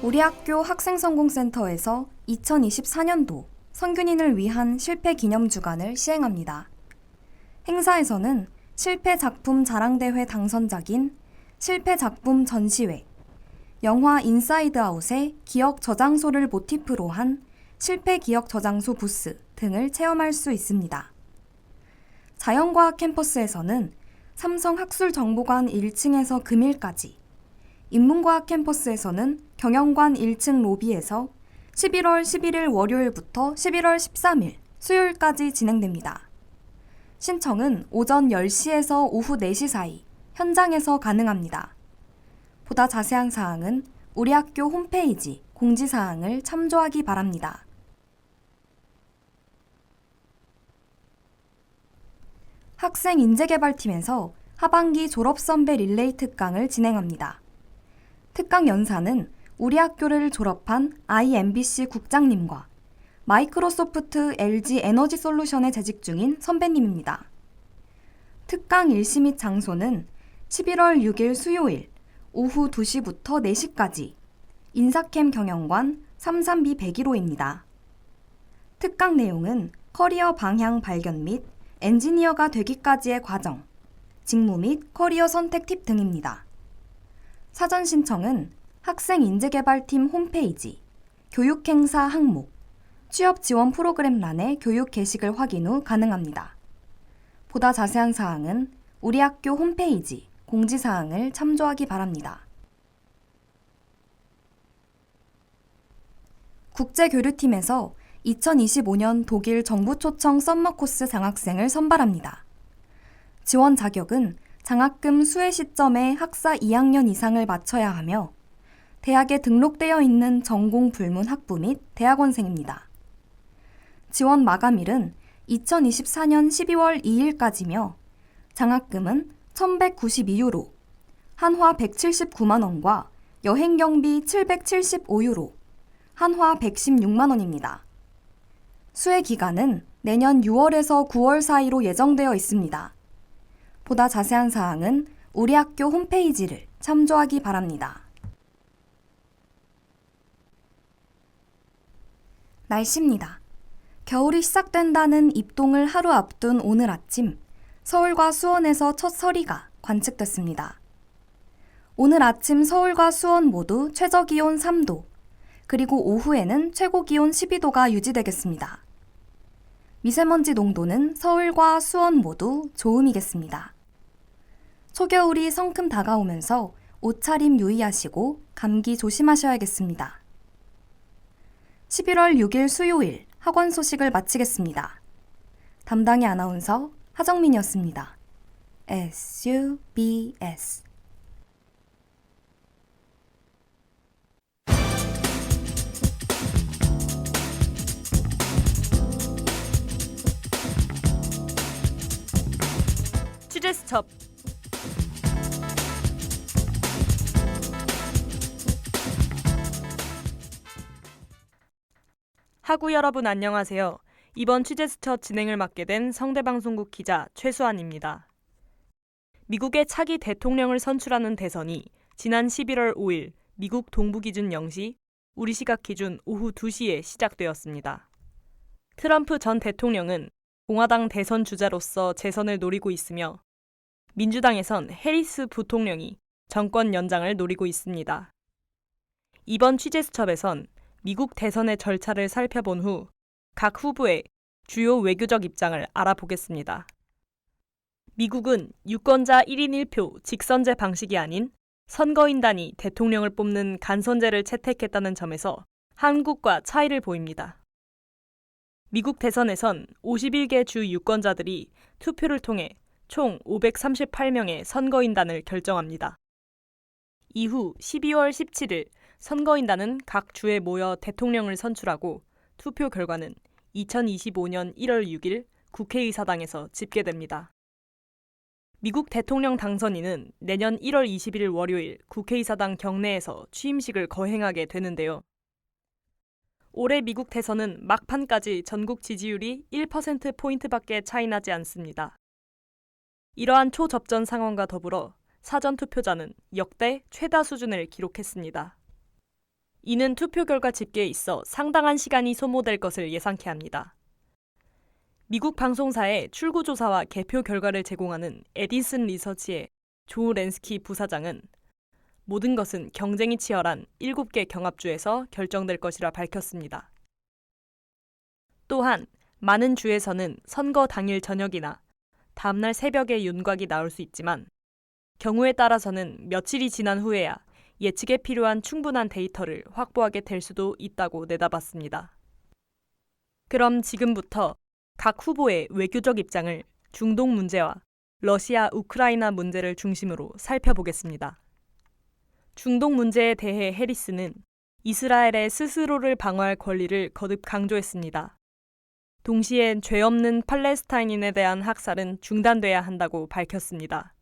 우리 학교 학생성공센터에서 2024년도 성균인을 위한 실패 기념 주간을 시행합니다. 행사에서는 실패 작품 자랑대회 당선작인 실패 작품 전시회, 영화 인사이드 아웃의 기억 저장소를 모티프로 한 실패 기억 저장소 부스 등을 체험할 수 있습니다. 자연과학 캠퍼스에서는 삼성학술정보관 1층에서 금일까지, 인문과학 캠퍼스에서는 경영관 1층 로비에서 11월 11일 월요일부터 11월 13일 수요일까지 진행됩니다. 신청은 오전 10시에서 오후 4시 사이 현장에서 가능합니다. 보다 자세한 사항은 우리 학교 홈페이지 공지사항을 참조하기 바랍니다. 학생 인재개발팀에서 하반기 졸업선배 릴레이 특강을 진행합니다. 특강 연사는 우리 학교를 졸업한 IMBC 국장님과 마이크로소프트 LG 에너지 솔루션에 재직 중인 선배님입니다. 특강 일시 및 장소는 11월 6일 수요일 오후 2시부터 4시까지 인사캠 경영관 33B 101호입니다. 특강 내용은 커리어 방향 발견 및 엔지니어가 되기까지의 과정, 직무 및 커리어 선택 팁 등입니다. 사전 신청은 학생인재개발팀 홈페이지, 교육행사 항목, 취업지원 프로그램란의 교육 게시글 확인 후 가능합니다. 보다 자세한 사항은 우리 학교 홈페이지 공지사항을 참조하기 바랍니다. 국제교류팀에서 2025년 독일 정부초청 썸머 코스 장학생을 선발합니다. 지원 자격은 장학금 수혜 시점에 학사 2학년 이상을 마쳐야 하며 대학에 등록되어 있는 전공 불문 학부 및 대학원생입니다. 지원 마감일은 2024년 12월 2일까지며 장학금은 1,192유로, 한화 179만 원과 여행경비 775유로, 한화 116만 원입니다. 수혜 기간은 내년 6월에서 9월 사이로 예정되어 있습니다. 보다 자세한 사항은 우리 학교 홈페이지를 참조하기 바랍니다. 날씨입니다. 겨울이 시작된다는 입동을 하루 앞둔 오늘 아침, 서울과 수원에서 첫 서리가 관측됐습니다. 오늘 아침 서울과 수원 모두 최저기온 3도, 그리고 오후에는 최고기온 12도가 유지되겠습니다. 미세먼지 농도는 서울과 수원 모두 좋음이겠습니다. 초겨울이 성큼 다가오면서 옷차림 유의하시고 감기 조심하셔야겠습니다. 11월 6일 수요일 학원 소식을 마치겠습니다. 담당의 아나운서 하정민이었습니다. SUBS 취재 스첩. 하구 여러분 안녕하세요. 이번 취재 스첩 진행을 맡게 된 성대방송국 기자 최수환입니다. 미국의 차기 대통령을 선출하는 대선이 지난 11월 5일 미국 동부 기준 0시, 우리 시각 기준 오후 2시에 시작되었습니다. 트럼프 전 대통령은 공화당 대선 주자로서 재선을 노리고 있으며 민주당에선 해리스 부통령이 정권 연장을 노리고 있습니다. 이번 취재 수첩에선 미국 대선의 절차를 살펴본 후 각 후보의 주요 외교적 입장을 알아보겠습니다. 미국은 유권자 1인 1표 직선제 방식이 아닌 선거인단이 대통령을 뽑는 간선제를 채택했다는 점에서 한국과 차이를 보입니다. 미국 대선에선 51개 주 유권자들이 투표를 통해 총 538명의 선거인단을 결정합니다. 이후 12월 17일 선거인단은 각 주에 모여 대통령을 선출하고 투표 결과는 2025년 1월 6일 국회의사당에서 집계됩니다. 미국 대통령 당선인은 내년 1월 21일 월요일 국회의사당 경내에서 취임식을 거행하게 되는데요. 올해 미국 대선은 막판까지 전국 지지율이 1%포인트밖에 차이 나지 않습니다. 이러한 초접전 상황과 더불어 사전투표자는 역대 최다 수준을 기록했습니다. 이는 투표 결과 집계에 있어 상당한 시간이 소모될 것을 예상케 합니다. 미국 방송사의 출구조사와 개표 결과를 제공하는 에디슨 리서치의 조 렌스키 부사장은 모든 것은 경쟁이 치열한 7개 경합주에서 결정될 것이라 밝혔습니다. 또한 많은 주에서는 선거 당일 저녁이나 다음날 새벽에 윤곽이 나올 수 있지만 경우에 따라서는 며칠이 지난 후에야 예측에 필요한 충분한 데이터를 확보하게 될 수도 있다고 내다봤습니다. 그럼 지금부터 각 후보의 외교적 입장을 중동 문제와 러시아, 우크라이나 문제를 중심으로 살펴보겠습니다. 중동 문제에 대해 해리스는 이스라엘의 스스로를 방어할 권리를 거듭 강조했습니다. 동시에 죄 없는 팔레스타인인에 대한 학살은 중단돼야 한다고 밝혔습니다.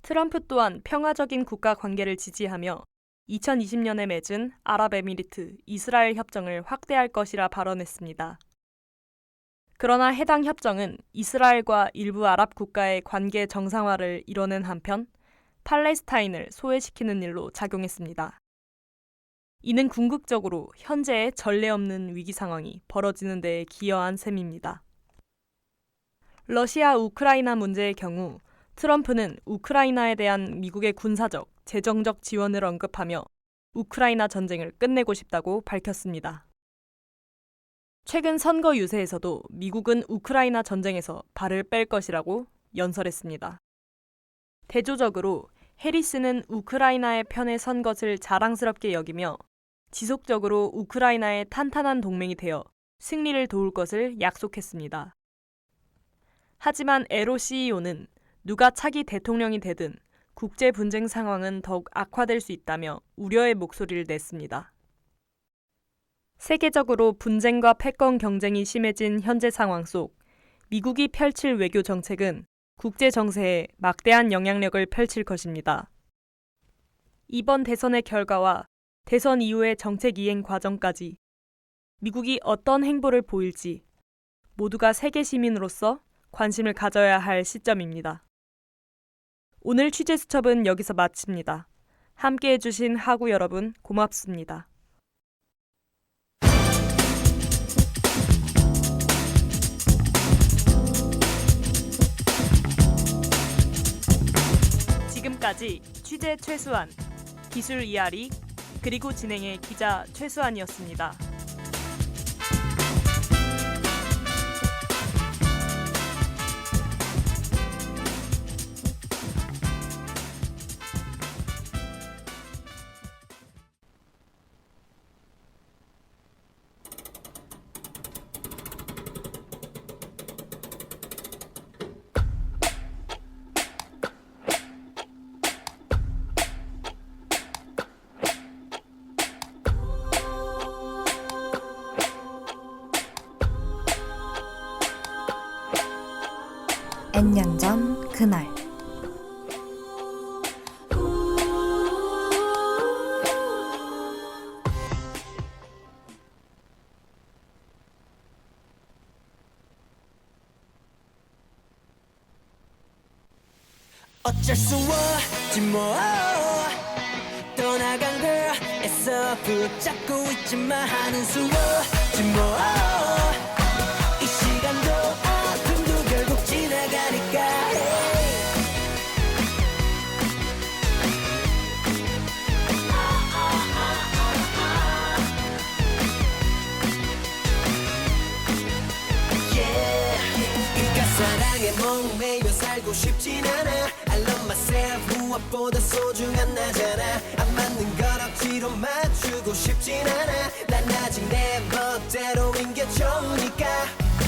트럼프 또한 평화적인 국가 관계를 지지하며 2020년에 맺은 아랍에미리트, 이스라엘 협정을 확대할 것이라 발언했습니다. 그러나 해당 협정은 이스라엘과 일부 아랍 국가의 관계 정상화를 이뤄낸 한편 팔레스타인을 소외시키는 일로 작용했습니다. 이는 궁극적으로 현재의 전례 없는 위기 상황이 벌어지는 데에 기여한 셈입니다. 러시아 우크라이나 문제의 경우 트럼프는 우크라이나에 대한 미국의 군사적, 재정적 지원을 언급하며 우크라이나 전쟁을 끝내고 싶다고 밝혔습니다. 최근 선거 유세에서도 미국은 우크라이나 전쟁에서 발을 뺄 것이라고 연설했습니다. 대조적으로 해리스는 우크라이나의 편에 선 것을 자랑스럽게 여기며 지속적으로 우크라이나의 탄탄한 동맹이 되어 승리를 도울 것을 약속했습니다. 하지만 에로 CEO는 누가 차기 대통령이 되든 국제 분쟁 상황은 더욱 악화될 수 있다며 우려의 목소리를 냈습니다. 세계적으로 분쟁과 패권 경쟁이 심해진 현재 상황 속 미국이 펼칠 외교 정책은 국제 정세에 막대한 영향력을 펼칠 것입니다. 이번 대선의 결과와 대선 이후의 정책 이행 과정까지 미국이 어떤 행보를 보일지 모두가 세계 시민으로서 관심을 가져야 할 시점입니다. 오늘 취재 수첩은 여기서 마칩니다. 함께해 주신 하구 여러분 고맙습니다. 지금까지 취재 최수환, 기술 이하리, 그리고 진행의 기자 최수환이었습니다. N년 전 그날 어쩔 수 없지 뭐 떠나간 걸 애써 붙잡고 있지만 하는 수 없지 뭐 이 시간도 아픔도 결국 지나가니까 그러니까 사랑에 목매여 살고 싶진 않아 I love myself 무엇보다 소중한 나잖아 안 맞는 건 억지로 맞추고 싶진 않아 난 아직 내 멋대로인 게 좋으니까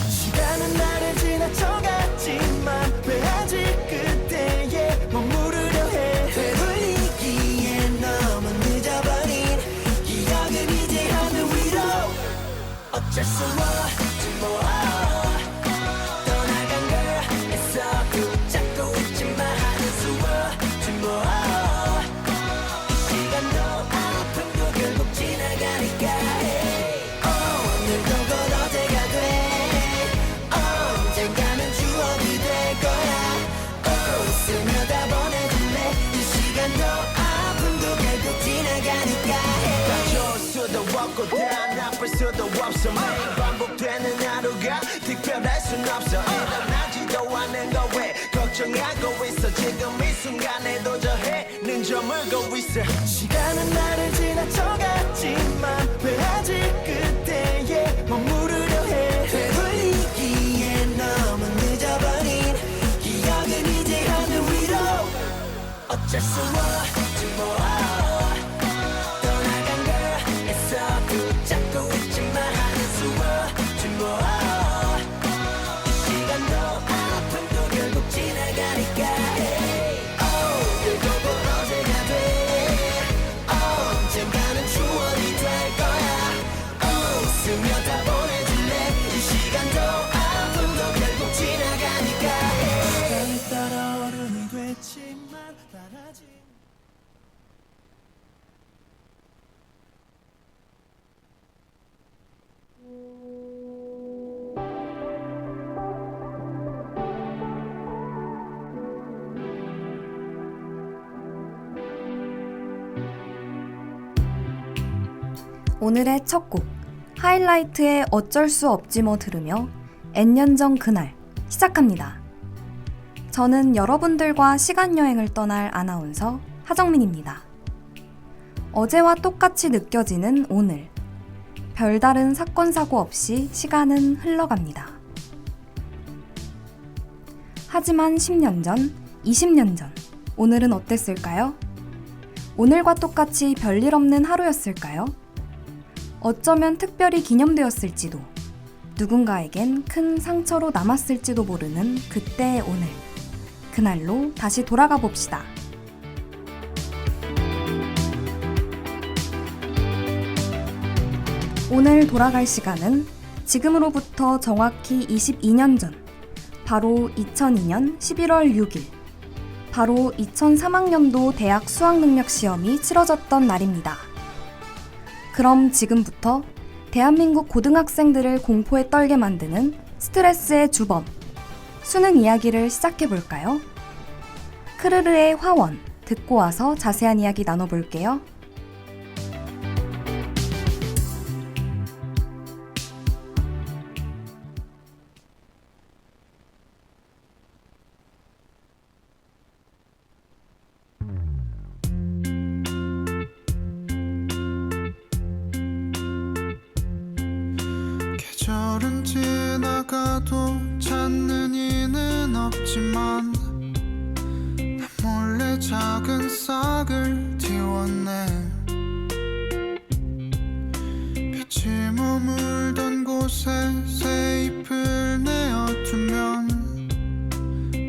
시간은 나를 지나쳐갔지만 왜 아직 그때에 머무르려 해 되돌리기엔 너무 늦어버린 기억은 이제 하늘 위로 어쩔 수 없지 뭐 떠나간 걸 애써 붙잡고 있지만 하는 수 없지 뭐 이 시간도 아픔도 결국 지나가니까 오늘도 곧 어제가 돼 언젠가는 추억이 될 거야 웃으며 다 보내줄래 이 시간도 아픔도 결국 지나가니까 수도 없고 다 나쁠 수도 없어 매일 반복되는 하루가 특별할 순 없어 일어나지도 않은 거 왜 걱정하고 있어 지금 이 순간에도 저 해는 저물고 있어 시간은 나를 지나쳐갔지만 왜 아직 그때에 머무르려 해 되돌리기에 너무 늦어버린 기억은 이제 하늘 위로 어쩔 수 없지 뭐 떠나간 걸 애써 붙잡고 있지만 하는 수 없지 뭐 이 시간도 아픔도 결국 지나가니까 그리고 어제가 돼 언젠가는 추억이 될 거야 웃으며 다 보내줄래 이 시간도 아픔도 결국 지나가니까 시간이 따라 어른이 됐지만 난 아직 오늘의 첫 곡, 하이라이트의 어쩔 수 없지 뭐 들으며 N년 전 그날 시작합니다. 저는 여러분들과 시간여행을 떠날 아나운서 하정민입니다. 어제와 똑같이 느껴지는 오늘, 별다른 사건 사고 없이 시간은 흘러갑니다. 하지만 10년 전, 20년 전, 오늘은 어땠을까요? 오늘과 똑같이 별일 없는 하루였을까요? 어쩌면 특별히 기념되었을지도, 누군가에겐 큰 상처로 남았을지도 모르는 그때의 오늘, 그날로 다시 돌아가 봅시다. 오늘 돌아갈 시간은 지금으로부터 정확히 22년 전, 바로 2002년 11월 6일, 바로 2003학년도 대학 수학능력시험이 치러졌던 날입니다. 그럼 지금부터 대한민국 고등학생들을 공포에 떨게 만드는 스트레스의 주범, 수능 이야기를 시작해볼까요? 크르르의 화원, 듣고 와서 자세한 이야기 나눠볼게요. 계절은 지나가도 찾는 이는 없지만 나 몰래 작은 싹을 틔웠네 빛이 머물던 곳에 새 잎을 내어두면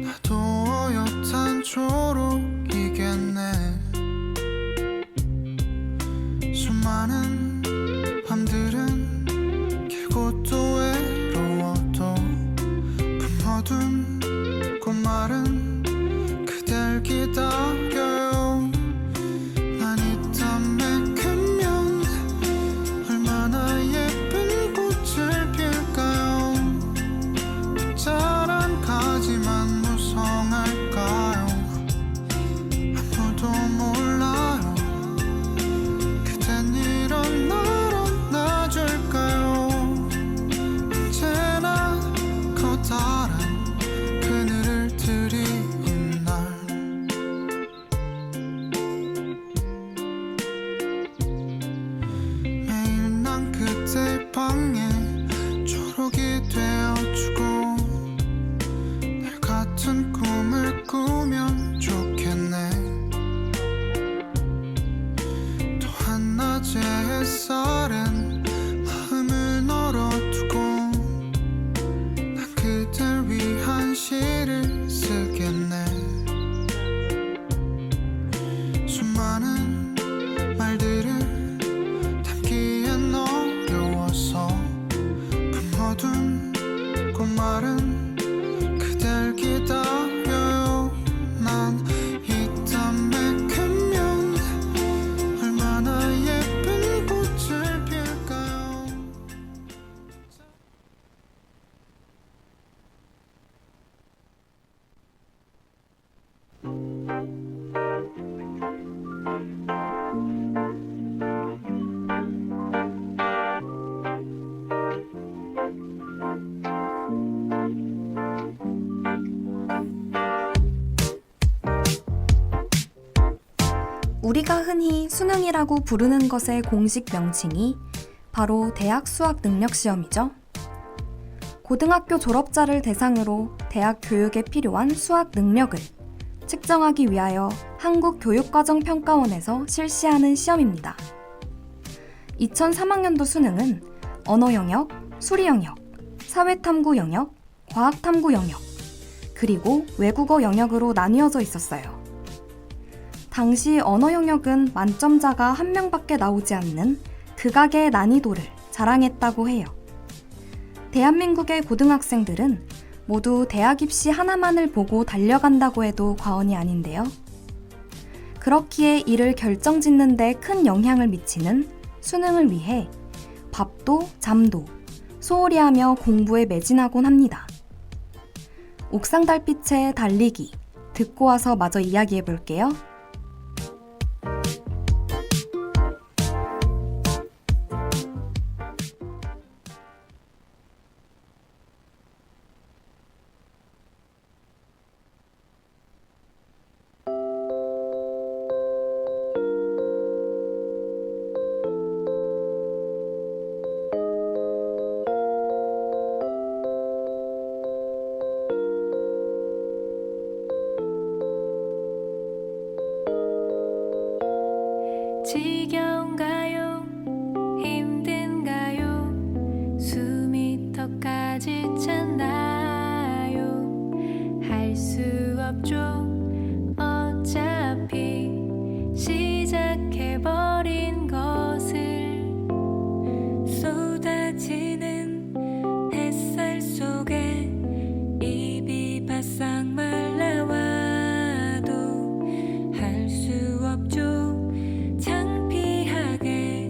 나도 어엿한 초록이겠네 수많은 밤들은 길고 또 외로워도 품어둔 꽃말은 그댈 기다려요 난 이 땀에 크면 얼마나 예쁜 꽃을 필까요 흔히 수능이라고 부르는 것의 공식 명칭이 바로 대학 수학 능력 시험이죠. 고등학교 졸업자를 대상으로 대학 교육에 필요한 수학 능력을 측정하기 위하여 한국교육과정평가원에서 실시하는 시험입니다. 2003학년도 수능은 언어 영역, 수리 영역, 사회탐구 영역, 과학탐구 영역, 그리고 외국어 영역으로 나뉘어져 있었어요. 당시 언어 영역은 만점자가 한 명밖에 나오지 않는 극악의 난이도를 자랑했다고 해요. 대한민국의 고등학생들은 모두 대학 입시 하나만을 보고 달려간다고 해도 과언이 아닌데요. 그렇기에 이를 결정짓는 데 큰 영향을 미치는 수능을 위해 밥도 잠도 소홀히 하며 공부에 매진하곤 합니다. 옥상 달빛에 달리기 듣고 와서 마저 이야기해 볼게요. 지겨운가요? 힘든가요? 숨이 턱까지 찼나요? 할 수 없죠. 어차피 시작해버린 것을 쏟아지는 햇살 속에 입이 바싹 말라와도 할 수 없죠. 창피하게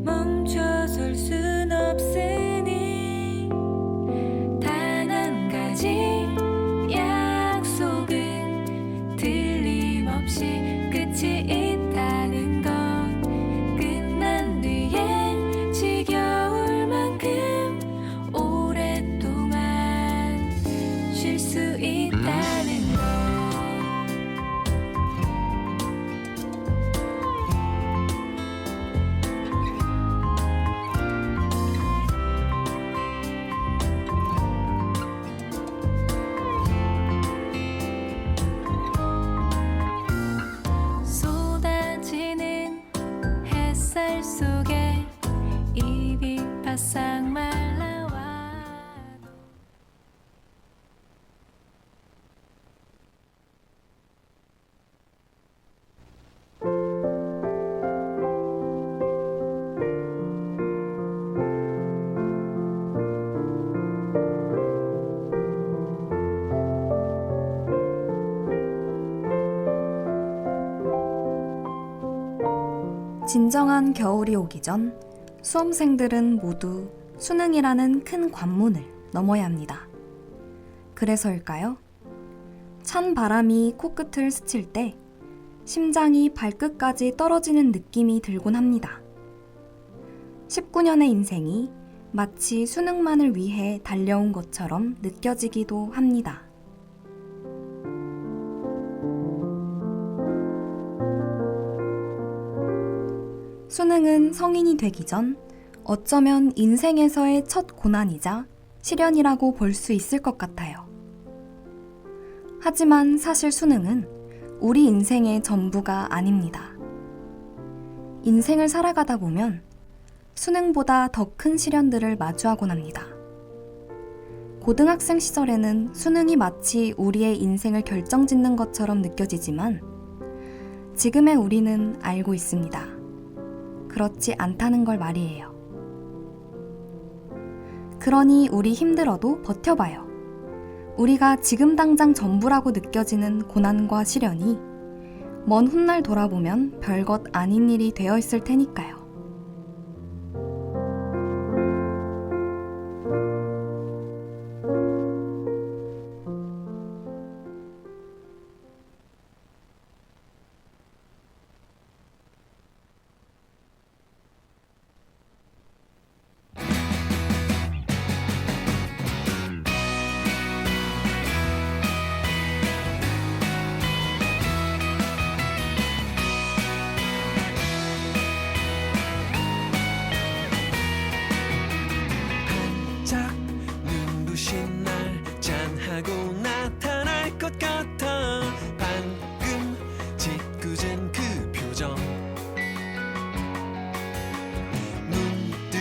멈춰설 순 없으니 단 한 가지 약속은 틀림없이 끝이 있다는 것. 끝난 뒤엔 지겨울 만큼 오랫동안 쉴 수 있다는 것. 쏟아지는 햇살 속에 입이 바싹 말라와. 진정한 겨울이 오기 전 수험생들은 모두 수능이라는 큰 관문을 넘어야 합니다. 그래서일까요? 찬 바람이 코끝을 스칠 때 심장이 발끝까지 떨어지는 느낌이 들곤 합니다. 19년의 인생이 마치 수능만을 위해 달려온 것처럼 느껴지기도 합니다. 수능은 성인이 되기 전 어쩌면 인생에서의 첫 고난이자 시련이라고 볼 수 있을 것 같아요. 하지만 사실 수능은 우리 인생의 전부가 아닙니다. 인생을 살아가다 보면 수능보다 더 큰 시련들을 마주하곤 합니다. 고등학생 시절에는 수능이 마치 우리의 인생을 결정짓는 것처럼 느껴지지만 지금의 우리는 알고 있습니다. 그렇지 않다는 걸 말이에요. 그러니 우리 힘들어도 버텨봐요. 우리가 지금 당장 전부라고 느껴지는 고난과 시련이 먼 훗날 돌아보면 별것 아닌 일이 되어 있을 테니까요. 반짝 눈부신 날 짠하고 나타날 것 같아. 방금 짓궂은 그 표정 문득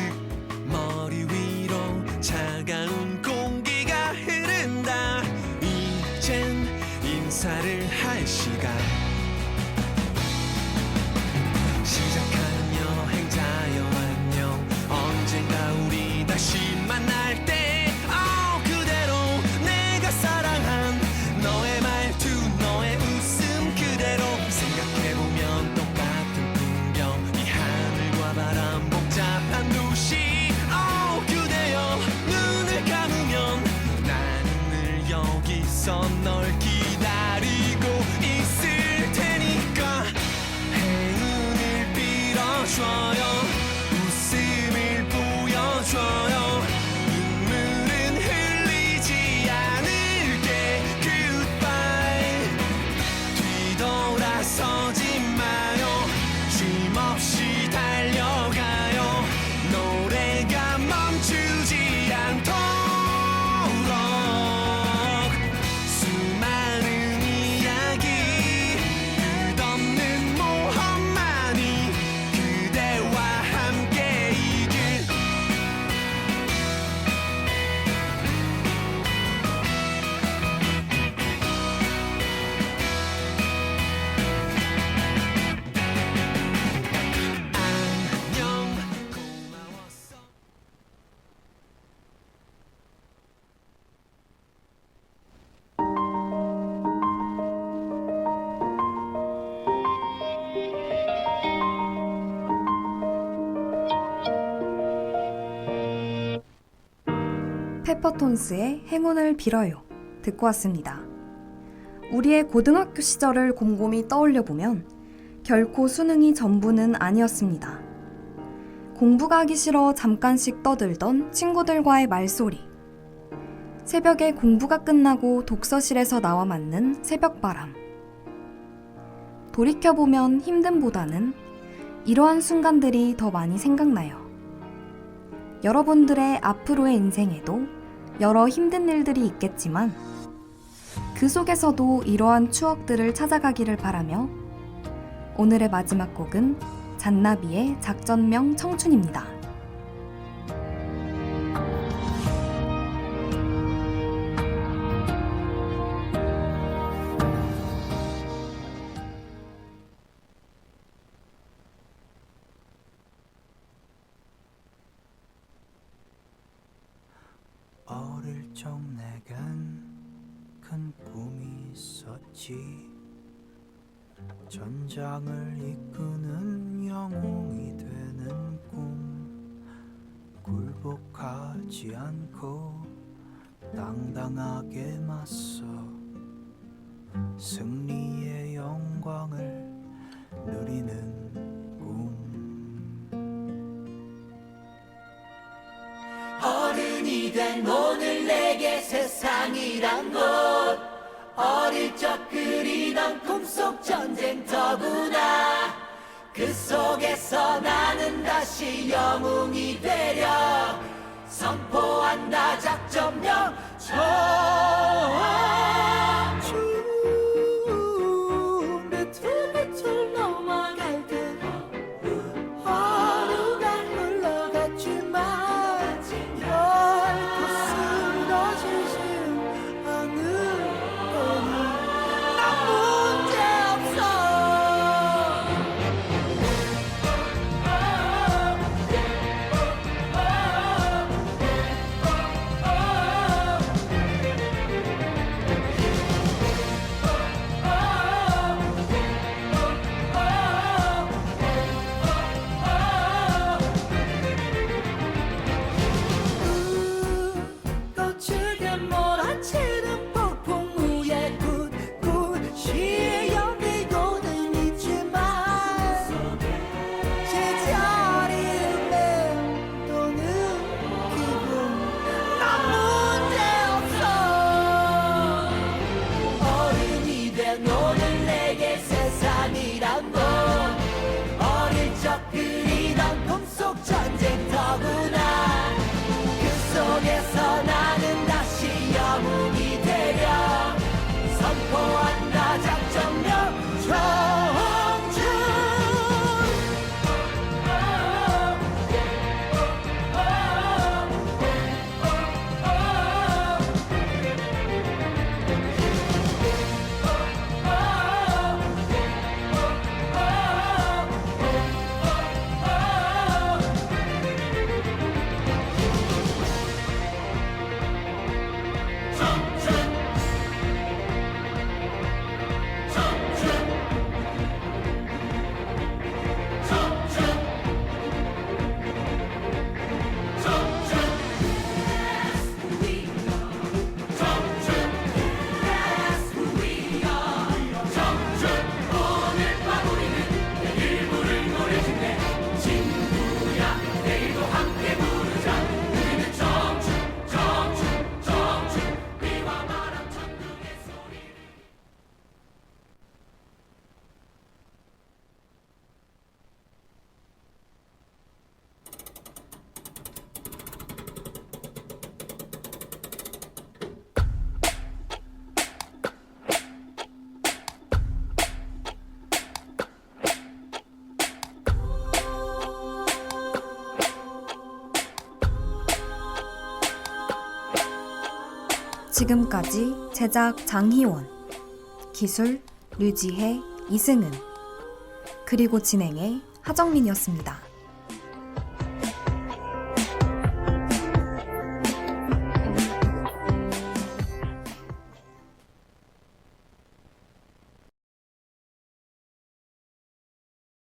머리 위로 차가운 공기가 흐른다. 이젠 인사를 할 시간. 시작하는 여행자여 안녕. 언젠가 우리 다시 만날 때 그대로 내가 사랑한 너의 말투 너의 웃음 그대로 생각해보면 똑같은 풍경 이 하늘과 바람 복잡한 도시 그대여 눈을 감으면 나는 늘 여기서 널 기다리고 있을 테니까 행운을 빌어줘요. 웃음을 보여줘요. 눈물은 흘리지 않을게. Goodbye. 뒤돌아서지 마요. 쉼없이 달려가요. 노래가 멈추지 않도록. 수많은 이야기 끝없는 모험만이 그대와 함께 이 길. 안녕 고마웠어. 페퍼톤스의 행운을 빌어요 듣고 왔습니다. 우리의 고등학교 시절을 곰곰이 떠올려 보면 결코 수능이 전부는 아니었습니다. 공부가 하기 싫어 잠깐씩 떠들던 친구들과의 말소리, 새벽에 공부가 끝나고 독서실에서 나와 맞는 새벽바람. 돌이켜보면 힘듦보다는 이러한 순간들이 더 많이 생각나요. 여러분들의 앞으로의 인생에도 여러 힘든 일들이 있겠지만 그 속에서도 이러한 추억들을 찾아가기를 바라며 오늘의 마지막 곡은 잔나비의 작전명 청춘입니다. 어릴 적 내겐 큰 꿈이 있었지. 전장을 이끄는 영웅이 되는 꿈. 굴복하지 않고 당당하게 맞서 승리의 영광을 누리는 꿈. 어른이 된 오늘 내게 세상이란 것 어릴 적 그리던 꿈속 전쟁터구나. 그 속에서 나는 다시 영웅이 되려 선포한다 작전명 청춘. 비틀비틀 넘어갈 때 하루가 흘러갔지만 결코 쓰러지지 않을 거니 난 문제없어. 지금까지 제작 장희원, 기술 류지혜, 이승은, 그리고 진행의 하정민이었습니다.